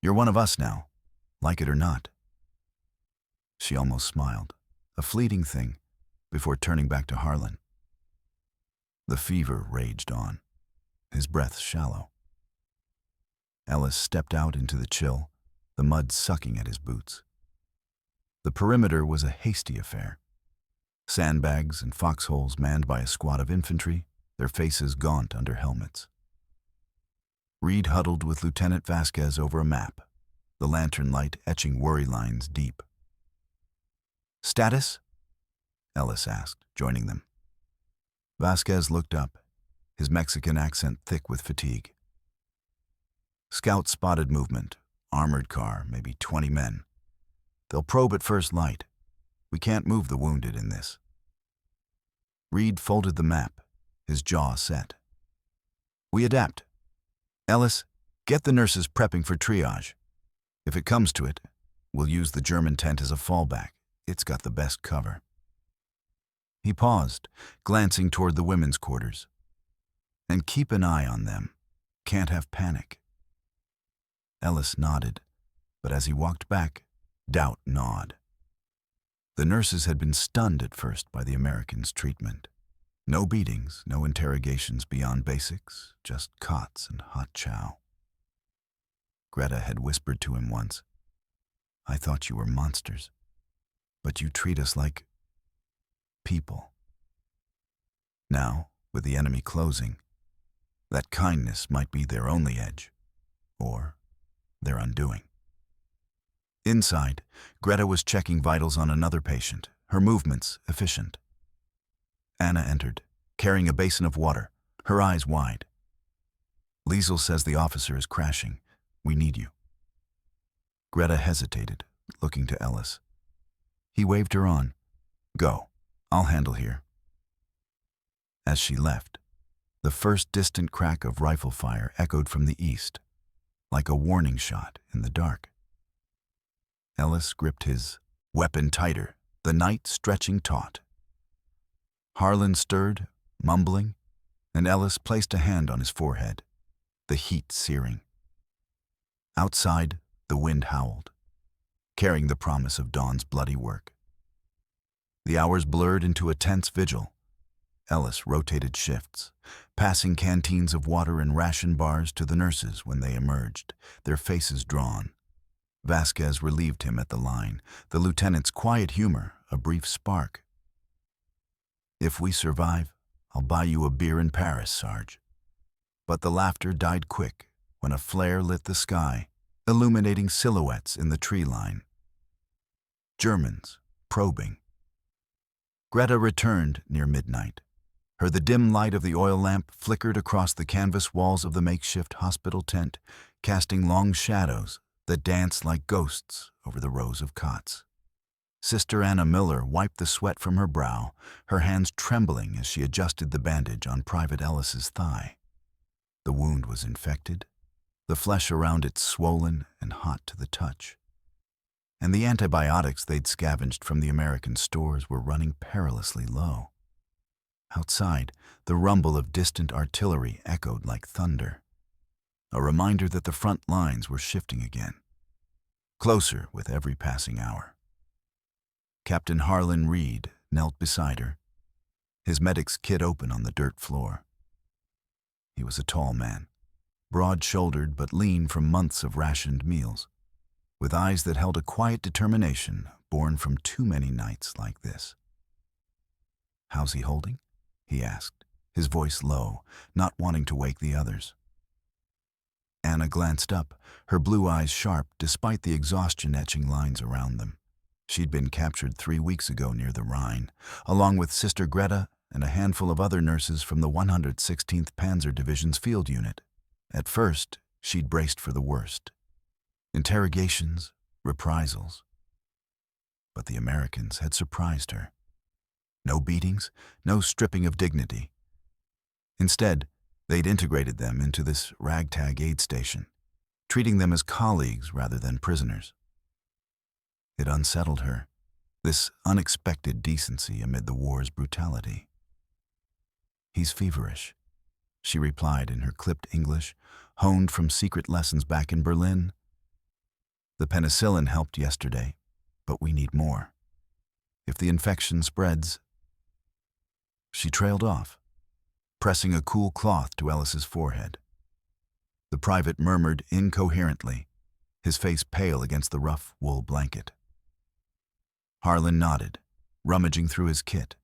[SPEAKER 1] You're one of us now, like it or not. She almost smiled, a fleeting thing, before turning back to Harlan. The fever raged on, his breath shallow. Ellis stepped out into the chill, the mud sucking at his boots. The perimeter was a hasty affair. Sandbags and foxholes manned by a squad of infantry, their faces gaunt under helmets. Reed huddled with Lieutenant Vasquez over a map, the lantern light etching worry lines deep. "Status?" Ellis asked, joining them. Vasquez looked up, his Mexican accent thick with fatigue. "Scouts spotted movement, armored car, maybe 20 men. They'll probe at first light. We can't move the wounded in this." Reed folded the map, his jaw set. "We adapt. Ellis, get the nurses prepping for triage. If it comes to it, we'll use the German tent as a fallback. It's got the best cover." He paused, glancing toward the women's quarters. "And keep an eye on them. Can't have panic." Ellis nodded, but as he walked back, doubt gnawed. The nurses had been stunned at first by the Americans' treatment. No beatings, no interrogations beyond basics, just cots and hot chow. Greta had whispered to him once, "I thought you were monsters, but you treat us like people." Now, with the enemy closing, that kindness might be their only edge, or their undoing. Inside, Greta was checking vitals on another patient, her movements efficient. Anna entered, carrying a basin of water, her eyes wide. "Liesel says the officer is crashing. We need you." Greta hesitated, looking to Ellis. He waved her on. "Go. I'll handle here." As she left, the first distant crack of rifle fire echoed from the east, like a warning shot in the dark. Ellis gripped his weapon tighter, the night stretching taut. Harlan stirred, mumbling, and Ellis placed a hand on his forehead, the heat searing. Outside, the wind howled, carrying the promise of dawn's bloody work. The hours blurred into a tense vigil. Ellis rotated shifts, passing canteens of water and ration bars to the nurses when they emerged, their faces drawn. Vasquez relieved him at the line, the lieutenant's quiet humor a brief spark. "If we survive, I'll buy you a beer in Paris, Sarge." But the laughter died quick when a flare lit the sky, illuminating silhouettes in the tree line. Germans, probing. Greta returned near midnight. The dim light of the oil lamp flickered across the canvas walls of the makeshift hospital tent, casting long shadows that danced like ghosts over the rows of cots. Sister Anna Miller wiped the sweat from her brow, her hands trembling as she adjusted the bandage on Private Ellis's thigh. The wound was infected, the flesh around it swollen and hot to the touch. And the antibiotics they'd scavenged from the American stores were running perilously low. Outside, the rumble of distant artillery echoed like thunder, a reminder that the front lines were shifting again, closer with every passing hour. Captain Harlan Reed knelt beside her, his medic's kit open on the dirt floor. He was a tall man, broad-shouldered but lean from months of rationed meals, with eyes that held a quiet determination born from too many nights like this. "How's he holding?" he asked, his voice low, not wanting to wake the others. Anna glanced up, her blue eyes sharp despite the exhaustion etching lines around them. She'd been captured 3 weeks ago near the Rhine, along with Sister Greta and a handful of other nurses from the 116th Panzer Division's field unit. At first, she'd braced for the worst. Interrogations, reprisals. But the Americans had surprised her. No beatings, no stripping of dignity. Instead, they'd integrated them into this ragtag aid station, treating them as colleagues rather than prisoners. It unsettled her, this unexpected decency amid the war's brutality. "He's feverish," she replied in her clipped English, honed from secret lessons back in Berlin. "The penicillin helped yesterday, but we need more. If the infection spreads..." She trailed off, pressing a cool cloth to Ellis's forehead. The private murmured incoherently, his face pale against the rough wool blanket. Harlan nodded, rummaging through his kit.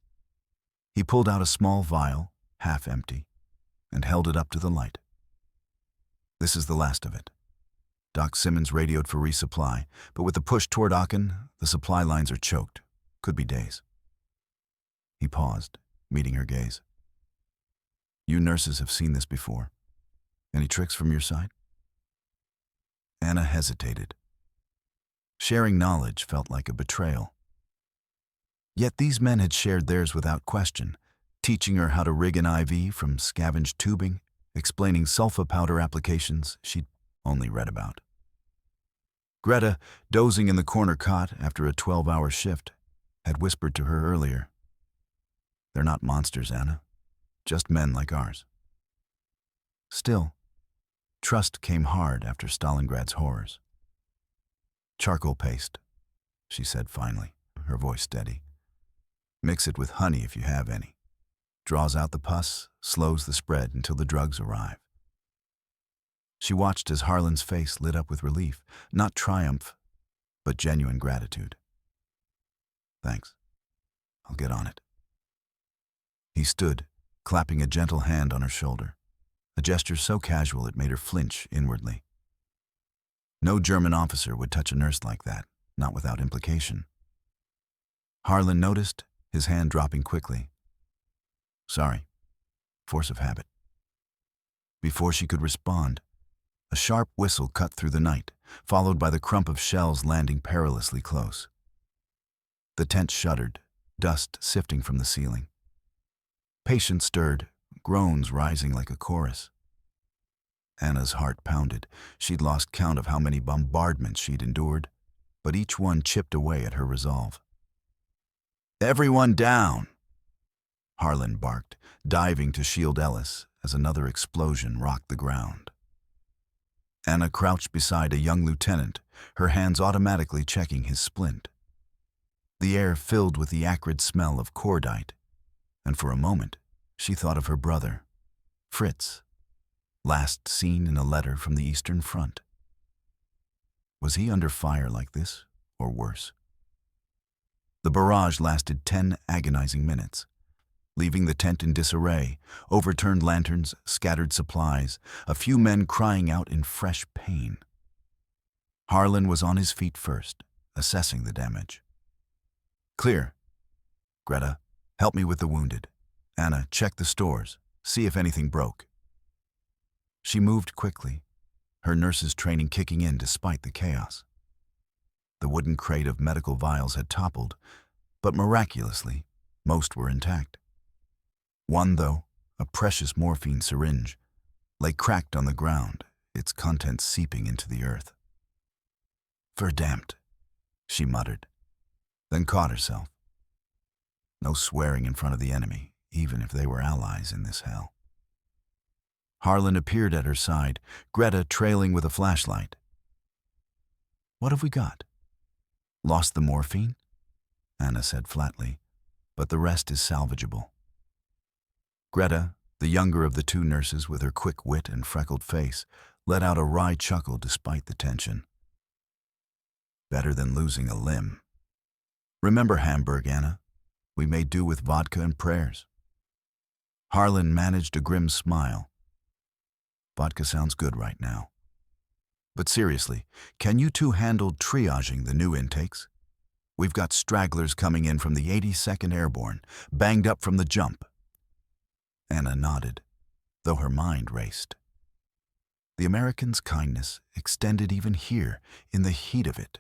[SPEAKER 1] He pulled out a small vial, half empty, and held it up to the light. "This is the last of it." Doc Simmons radioed for resupply, but with the push toward Aachen, the supply lines are choked. Could be days. He paused, meeting her gaze. "You nurses have seen this before. Any tricks from your side?" Anna hesitated. Sharing knowledge felt like a betrayal. Yet these men had shared theirs without question, teaching her how to rig an IV from scavenged tubing, explaining sulfa powder applications she'd only read about. Greta, dozing in the corner cot after a 12-hour shift, had whispered to her earlier, "They're not monsters, Anna. Just men like ours." Still, trust came hard after Stalingrad's horrors. "Charcoal paste," she said finally, her voice steady. "Mix it with honey if you have any. Draws out the pus, slows the spread until the drugs arrive." She watched as Harlan's face lit up with relief, not triumph, but genuine gratitude. "Thanks. I'll get on it." He stood, clapping a gentle hand on her shoulder, a gesture so casual it made her flinch inwardly. No German officer would touch a nurse like that, not without implication. Harlan noticed, his hand dropping quickly. "Sorry. Force of habit." Before she could respond, a sharp whistle cut through the night, followed by the crump of shells landing perilously close. The tent shuddered, dust sifting from the ceiling. Patients stirred, groans rising like a chorus. Anna's heart pounded. She'd lost count of how many bombardments she'd endured, but each one chipped away at her resolve. "Everyone down!" Harlan barked, diving to shield Ellis as another explosion rocked the ground. Anna crouched beside a young lieutenant, her hands automatically checking his splint. The air filled with the acrid smell of cordite, and for a moment she thought of her brother, Fritz, last seen in a letter from the Eastern Front. Was he under fire like this, or worse? The barrage lasted 10 agonizing minutes, leaving the tent in disarray, overturned lanterns, scattered supplies, a few men crying out in fresh pain. Harlan was on his feet first, assessing the damage. "Clear. Greta, help me with the wounded. Anna, check the stores, see if anything broke." She moved quickly, her nurse's training kicking in despite the chaos. The wooden crate of medical vials had toppled, but miraculously, most were intact. One, though, a precious morphine syringe, lay cracked on the ground, its contents seeping into the earth. "Verdammt," she muttered, then caught herself. No swearing in front of the enemy, even if they were allies in this hell. Harlan appeared at her side, Greta trailing with a flashlight. "What have we got?" "Lost the morphine?" Anna said flatly, "but the rest is salvageable." Greta, the younger of the two nurses with her quick wit and freckled face, let out a wry chuckle despite the tension. "Better than losing a limb. Remember Hamburg, Anna? We made do with vodka and prayers." Harlan managed a grim smile. "Vodka sounds good right now. But seriously, can you two handle triaging the new intakes? We've got stragglers coming in from the 82nd Airborne, banged up from the jump." Anna nodded, though her mind raced. The Americans' kindness extended even here, in the heat of it.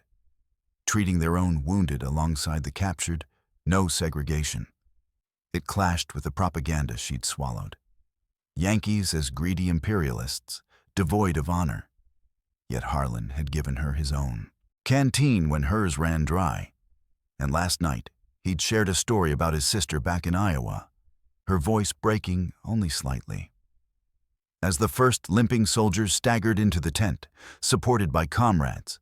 [SPEAKER 1] Treating their own wounded alongside the captured, no segregation. It clashed with the propaganda she'd swallowed. Yankees as greedy imperialists, devoid of honor. Yet Harlan had given her his own canteen when hers ran dry. And last night, he'd shared a story about his sister back in Iowa, her voice breaking only slightly. As the first limping soldiers staggered into the tent, supported by comrades,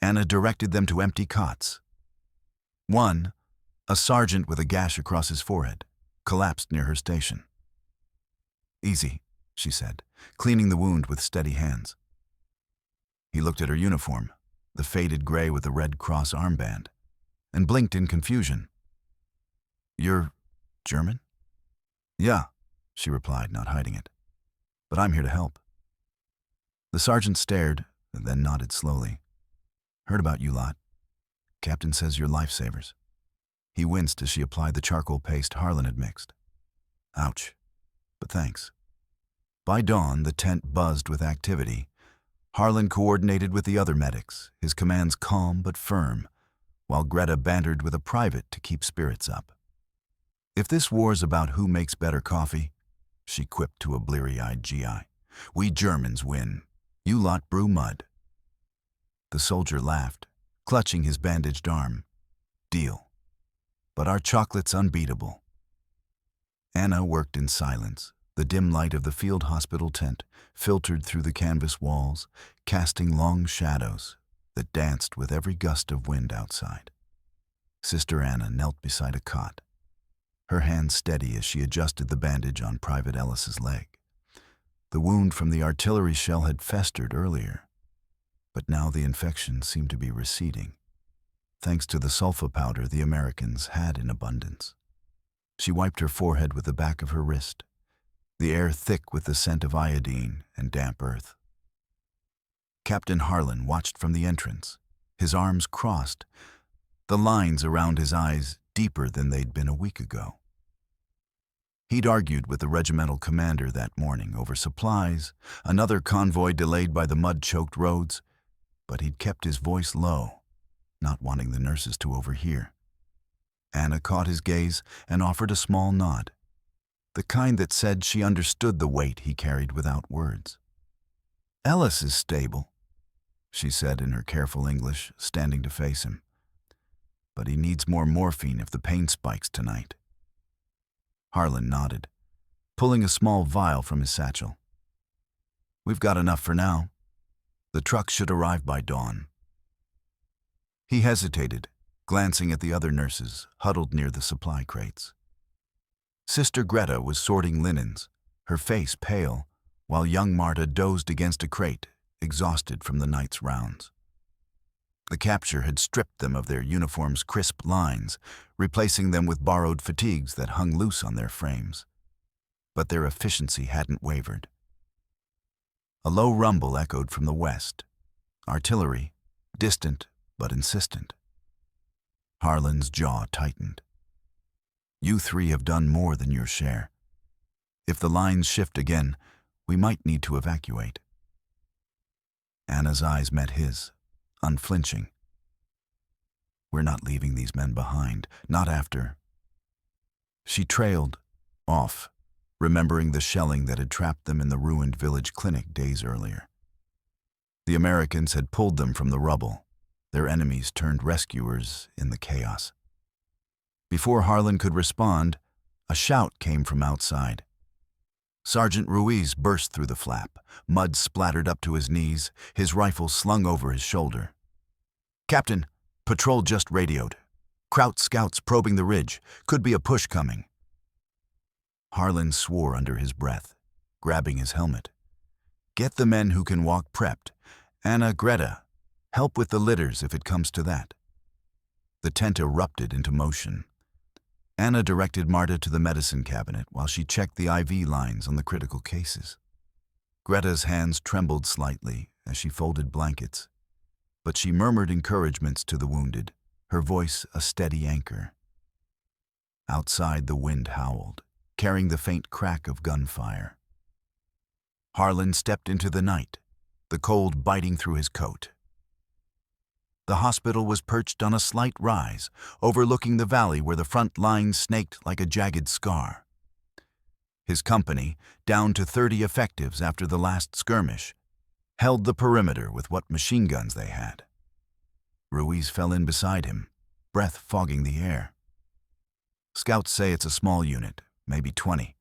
[SPEAKER 1] Anna directed them to empty cots. One, a sergeant with a gash across his forehead, collapsed near her station. "Easy," she said, cleaning the wound with steady hands. He looked at her uniform, the faded gray with the Red Cross armband, and blinked in confusion. "You're German?" "Yeah," she replied, not hiding it. "But I'm here to help." The sergeant stared, and then nodded slowly. "Heard about you lot. Captain says you're lifesavers." He winced as she applied the charcoal paste Harlan had mixed. "Ouch, but thanks." By dawn, the tent buzzed with activity. Harlan coordinated with the other medics, his commands calm but firm, while Greta bantered with a private to keep spirits up. "If this war's about who makes better coffee," she quipped to a bleary-eyed GI, "we Germans win. You lot brew mud." The soldier laughed, clutching his bandaged arm. "Deal. But our chocolate's unbeatable." Anna worked in silence. The dim light of the field hospital tent filtered through the canvas walls, casting long shadows that danced with every gust of wind outside. Sister Anna knelt beside a cot, her hand steady as she adjusted the bandage on Private Ellis's leg. The wound from the artillery shell had festered earlier, but now the infection seemed to be receding, thanks to the sulfa powder the Americans had in abundance. She wiped her forehead with the back of her wrist, the air thick with the scent of iodine and damp earth. Captain Harlan watched from the entrance, his arms crossed, the lines around his eyes deeper than they'd been a week ago. He'd argued with the regimental commander that morning over supplies, another convoy delayed by the mud-choked roads, but he'd kept his voice low, not wanting the nurses to overhear. Anna caught his gaze and offered a small nod, the kind that said she understood the weight he carried without words. "Ellis is stable," she said in her careful English, standing to face him. "But he needs more morphine if the pain spikes tonight." Harlan nodded, pulling a small vial from his satchel. "We've got enough for now. The truck should arrive by dawn." He hesitated, glancing at the other nurses huddled near the supply crates. Sister Greta was sorting linens, her face pale, while young Marta dozed against a crate, exhausted from the night's rounds. The capture had stripped them of their uniforms' crisp lines, replacing them with borrowed fatigues that hung loose on their frames. But their efficiency hadn't wavered. A low rumble echoed from the west. Artillery, distant but insistent. Harlan's jaw tightened. "You three have done more than your share. If the lines shift again, we might need to evacuate." Anna's eyes met his, unflinching. "We're not leaving these men behind, not after." She trailed off, remembering the shelling that had trapped them in the ruined village clinic days earlier. The Americans had pulled them from the rubble, their enemies turned rescuers in the chaos. Before Harlan could respond, a shout came from outside. Sergeant Ruiz burst through the flap, mud splattered up to his knees, his rifle slung over his shoulder. "Captain, patrol just radioed. Kraut scouts probing the ridge. Could be a push coming." Harlan swore under his breath, grabbing his helmet. "Get the men who can walk prepped. Anna, Greta, help with the litters if it comes to that." The tent erupted into motion. Anna directed Marta to the medicine cabinet while she checked the IV lines on the critical cases. Greta's hands trembled slightly as she folded blankets, but she murmured encouragements to the wounded, her voice a steady anchor. Outside, the wind howled, carrying the faint crack of gunfire. Harlan stepped into the night, the cold biting through his coat. The hospital was perched on a slight rise, overlooking the valley where the front line snaked like a jagged scar. His company, down to 30 effectives after the last skirmish, held the perimeter with what machine guns they had. Ruiz fell in beside him, breath fogging the air. Scouts say it's a small unit, maybe 20,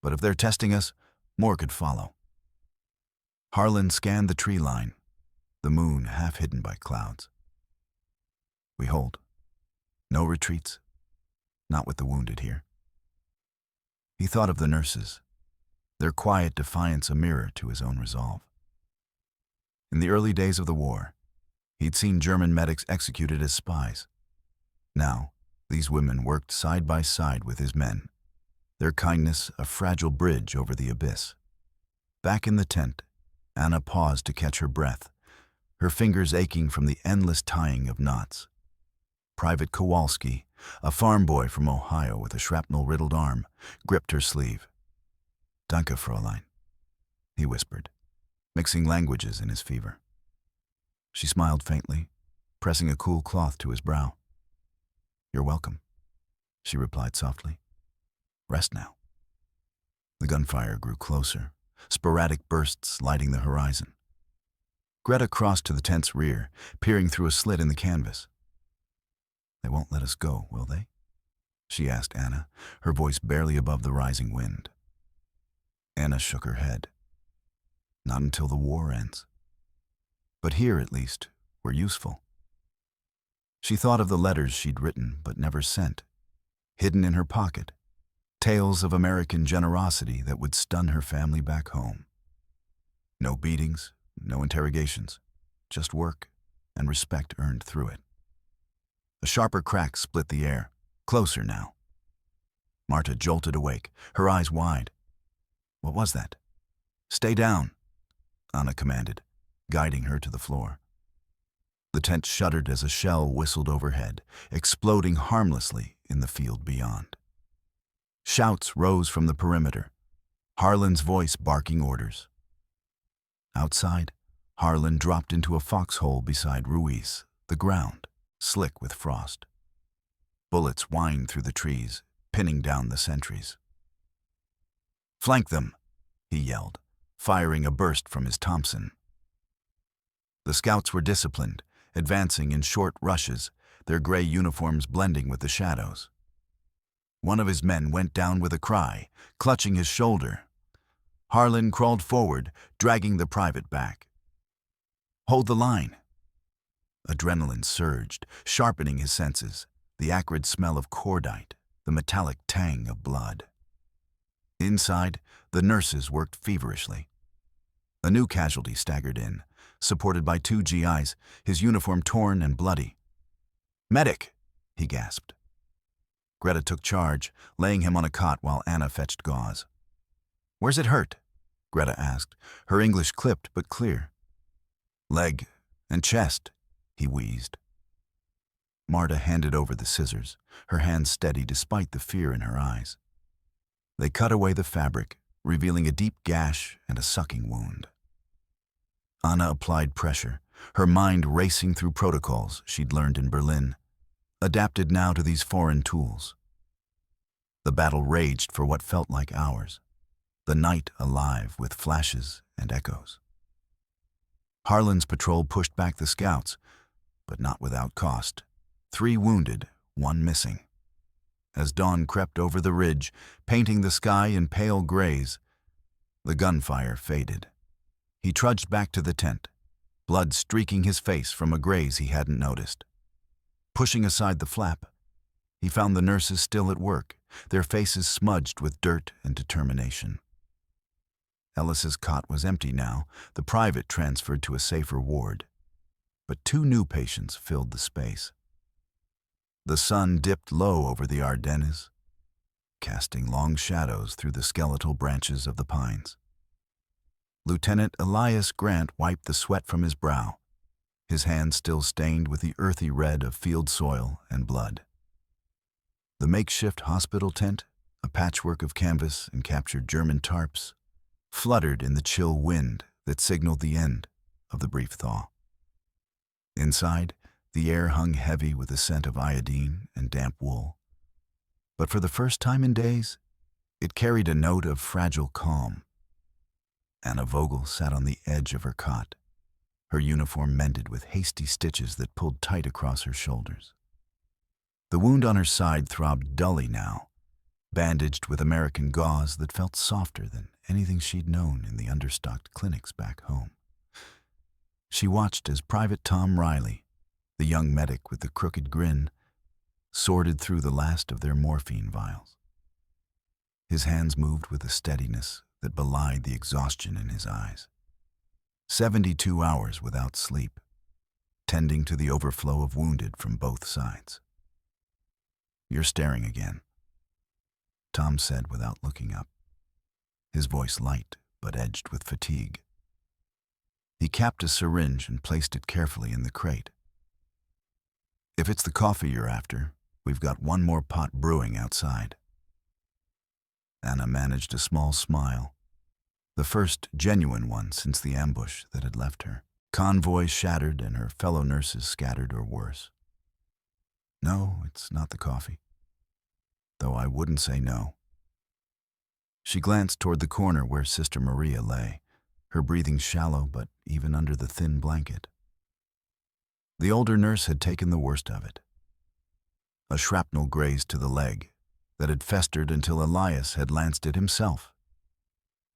[SPEAKER 1] but if they're testing us, more could follow. Harlan scanned the tree line, the moon half hidden by clouds. We hold. No retreats. Not with the wounded here. He thought of the nurses, their quiet defiance a mirror to his own resolve. In the early days of the war, he'd seen German medics executed as spies. Now, these women worked side by side with his men, their kindness a fragile bridge over the abyss. Back in the tent, Anna paused to catch her breath, her fingers aching from the endless tying of knots. Private Kowalski, a farm boy from Ohio with a shrapnel-riddled arm, gripped her sleeve. "Danke, Fräulein," he whispered, mixing languages in his fever. She smiled faintly, pressing a cool cloth to his brow. "You're welcome," she replied softly. "Rest now." The gunfire grew closer, sporadic bursts lighting the horizon. Greta crossed to the tent's rear, peering through a slit in the canvas. "They won't let us go, will they?" she asked Anna, her voice barely above the rising wind. Anna shook her head. "Not until the war ends. But here, at least, we're useful." She thought of the letters she'd written but never sent, hidden in her pocket, tales of American generosity that would stun her family back home. No beatings, no interrogations, just work and respect earned through it. A sharper crack split the air, closer now. Marta jolted awake, her eyes wide. What was that? "Stay down," Anna commanded, guiding her to the floor. The tent shuddered as a shell whistled overhead, exploding harmlessly in the field beyond. Shouts rose from the perimeter, Harlan's voice barking orders. Outside, Harlan dropped into a foxhole beside Ruiz, the ground, slick with frost. Bullets whined through the trees, pinning down the sentries. "Flank them," he yelled, firing a burst from his Thompson. The scouts were disciplined, advancing in short rushes, their gray uniforms blending with the shadows. One of his men went down with a cry, clutching his shoulder. Harlan crawled forward, dragging the private back. "Hold the line." Adrenaline surged, sharpening his senses, the acrid smell of cordite, the metallic tang of blood. Inside, the nurses worked feverishly. A new casualty staggered in, supported by 2 GIs, his uniform torn and bloody. "Medic!" he gasped. Greta took charge, laying him on a cot while Anna fetched gauze. "Where's it hurt?" Greta asked, her English clipped but clear. "Leg and chest," he wheezed. Marta handed over the scissors, her hands steady despite the fear in her eyes. They cut away the fabric, revealing a deep gash and a sucking wound. Anna applied pressure, her mind racing through protocols she'd learned in Berlin, adapted now to these foreign tools. The battle raged for what felt like hours, the night alive with flashes and echoes. Harlan's patrol pushed back the scouts, but not without cost. 3 wounded, 1 missing. As dawn crept over the ridge, painting the sky in pale grays, the gunfire faded. He trudged back to the tent, blood streaking his face from a graze he hadn't noticed. Pushing aside the flap, he found the nurses still at work, their faces smudged with dirt and determination. Ellis's cot was empty now, the private transferred to a safer ward. But 2 new patients filled the space. The sun dipped low over the Ardennes, casting long shadows through the skeletal branches of the pines. Lieutenant Elias Grant wiped the sweat from his brow, his hands still stained with the earthy red of field soil and blood. The makeshift hospital tent, a patchwork of canvas and captured German tarps, fluttered in the chill wind that signaled the end of the brief thaw. Inside, the air hung heavy with the scent of iodine and damp wool. But for the first time in days, It carried a note of fragile calm. Anna Vogel sat on the edge of her cot, her uniform mended with hasty stitches that pulled tight across her shoulders. The wound on her side throbbed dully now, bandaged with American gauze that felt softer than anything she'd known in the understocked clinics back home. She watched as Private Tom Riley, the young medic with the crooked grin, sorted through the last of their morphine vials. His hands moved with a steadiness that belied the exhaustion in his eyes. 72 hours without sleep, tending to the overflow of wounded from both sides. "You're staring again," Tom said without looking up, his voice light but edged with fatigue. He capped a syringe and placed it carefully in the crate. "If it's the coffee you're after, we've got one more pot brewing outside." Anna managed a small smile, the first genuine one since the ambush that had left her. Convoy shattered and her fellow nurses scattered or worse. "No, it's not the coffee. Though I wouldn't say no." She glanced toward the corner where Sister Maria lay, her breathing shallow but even under the thin blanket. The older nurse had taken the worst of it. A shrapnel grazed to the leg that had festered until Elias had lanced it himself.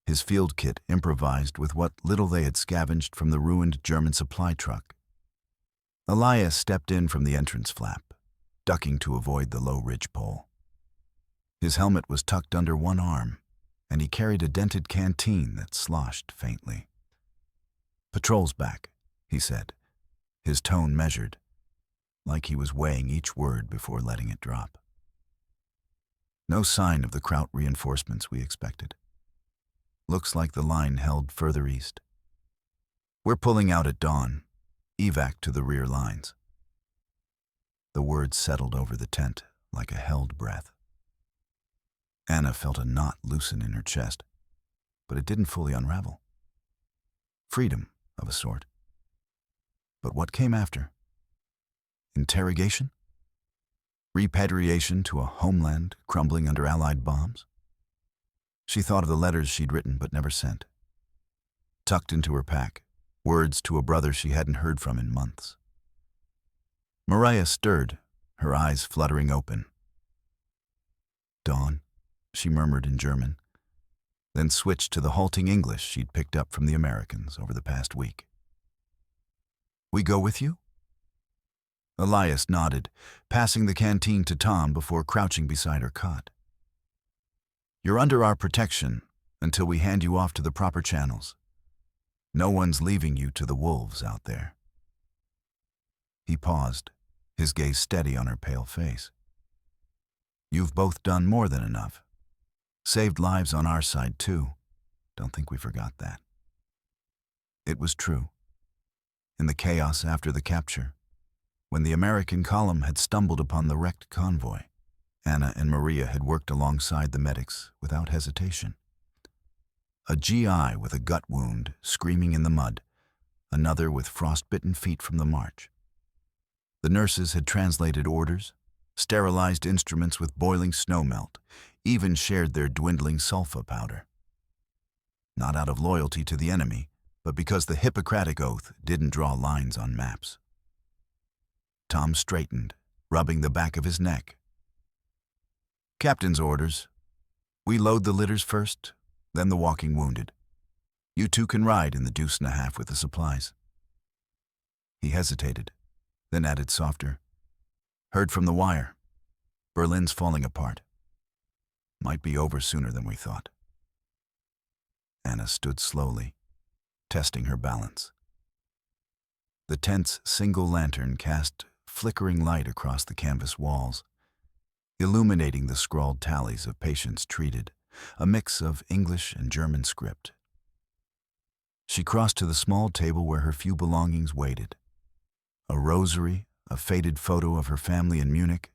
[SPEAKER 1] His field kit improvised with what little they had scavenged from the ruined German supply truck. Elias stepped in from the entrance flap, ducking to avoid the low ridgepole. His helmet was tucked under one arm, and he carried a dented canteen that sloshed faintly. "Patrol's back," he said, his tone measured, like he was weighing each word before letting it drop. "No sign of the Kraut reinforcements we expected. Looks like the line held further east. We're pulling out at dawn, evac to the rear lines." The words settled over the tent like a held breath. Anna felt a knot loosen in her chest, but it didn't fully unravel. Freedom, of a sort. But what came after? Interrogation? Repatriation to a homeland crumbling under Allied bombs? She thought of the letters she'd written but never sent. Tucked into her pack, words to a brother she hadn't heard from in months. Maria stirred, her eyes fluttering open. "Dawn," she murmured in German, then switched to the halting English she'd picked up from the Americans over the past week. "We go with you?" Elias nodded, passing the canteen to Tom before crouching beside her cot. "You're under our protection until we hand you off to the proper channels. No one's leaving you to the wolves out there." He paused, his gaze steady on her pale face. "You've both done more than enough. Saved lives on our side, too. Don't think we forgot that." It was true. In the chaos after the capture, when the American column had stumbled upon the wrecked convoy, Anna and Maria had worked alongside the medics without hesitation. A GI with a gut wound screaming in the mud, another with frostbitten feet from the march. The nurses had translated orders, sterilized instruments with boiling snowmelt, even shared their dwindling sulfa powder. Not out of loyalty to the enemy, but because the Hippocratic Oath didn't draw lines on maps. Tom straightened, rubbing the back of his neck. "Captain's orders. We load the litters first, then the walking wounded. You two can ride in the 2.5 with the supplies." He hesitated, then added softer. "Heard from the wire. Berlin's falling apart. Might be over sooner than we thought." Anna stood slowly, testing her balance. The tent's single lantern cast flickering light across the canvas walls, illuminating the scrawled tallies of patients treated, a mix of English and German script. She crossed to the small table where her few belongings waited. A rosary, a faded photo of her family in Munich,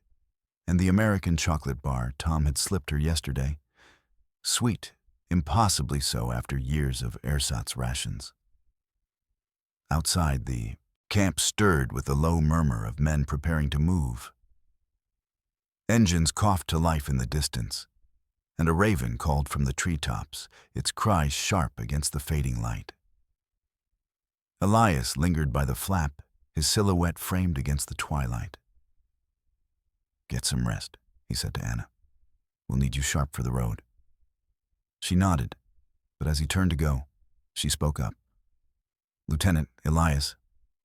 [SPEAKER 1] and the American chocolate bar Tom had slipped her yesterday. Sweet, impossibly so after years of ersatz rations. Outside, the camp stirred with the low murmur of men preparing to move. Engines coughed to life in the distance, and a raven called from the treetops, its cry sharp against the fading light. Elias lingered by the flap, his silhouette framed against the twilight. "Get some rest," he said to Anna. "We'll need you sharp for the road." She nodded, but as he turned to go, she spoke up. "Lieutenant, Elias,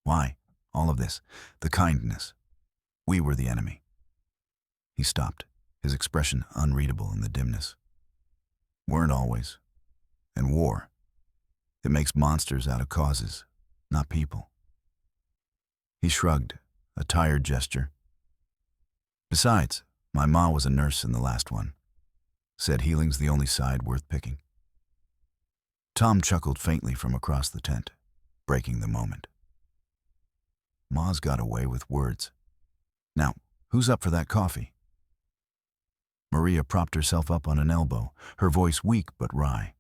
[SPEAKER 1] why all of this? The kindness. We were the enemy." He stopped, his expression unreadable in the dimness. "Weren't always. And war, it makes monsters out of causes, not people." He shrugged, a tired gesture. "Besides, my ma was a nurse in the last one. Said healing's the only side worth picking." Tom chuckled faintly from across the tent, breaking the moment. "Ma's got away with words. Now, who's up for that coffee?" Maria propped herself up on an elbow, her voice weak but wry.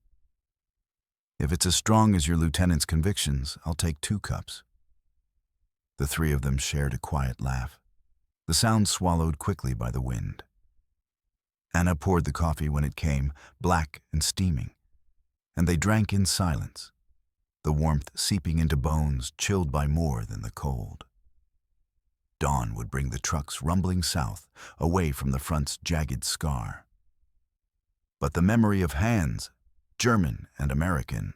[SPEAKER 1] "If it's as strong as your lieutenant's convictions, I'll take 2 cups. The 3 of them shared a quiet laugh, the sound swallowed quickly by the wind. Anna poured the coffee when it came, black and steaming, and they drank in silence, the warmth seeping into bones chilled by more than the cold. Dawn would bring the trucks rumbling south, away from the front's jagged scar. But the memory of hands, German and American,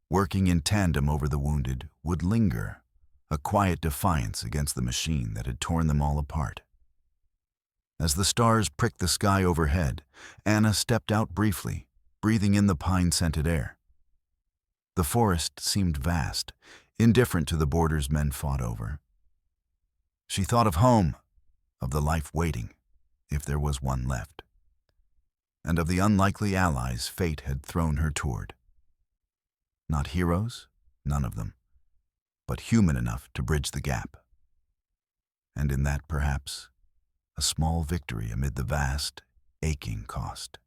[SPEAKER 1] working in tandem over the wounded, would linger, a quiet defiance against the machine that had torn them all apart. As the stars pricked the sky overhead, Anna stepped out briefly, breathing in the pine-scented air. The forest seemed vast, indifferent to the borders men fought over. She thought of home, of the life waiting, if there was one left, and of the unlikely allies fate had thrown her toward. Not heroes, none of them, but human enough to bridge the gap. And in that, perhaps, a small victory amid the vast, aching cost.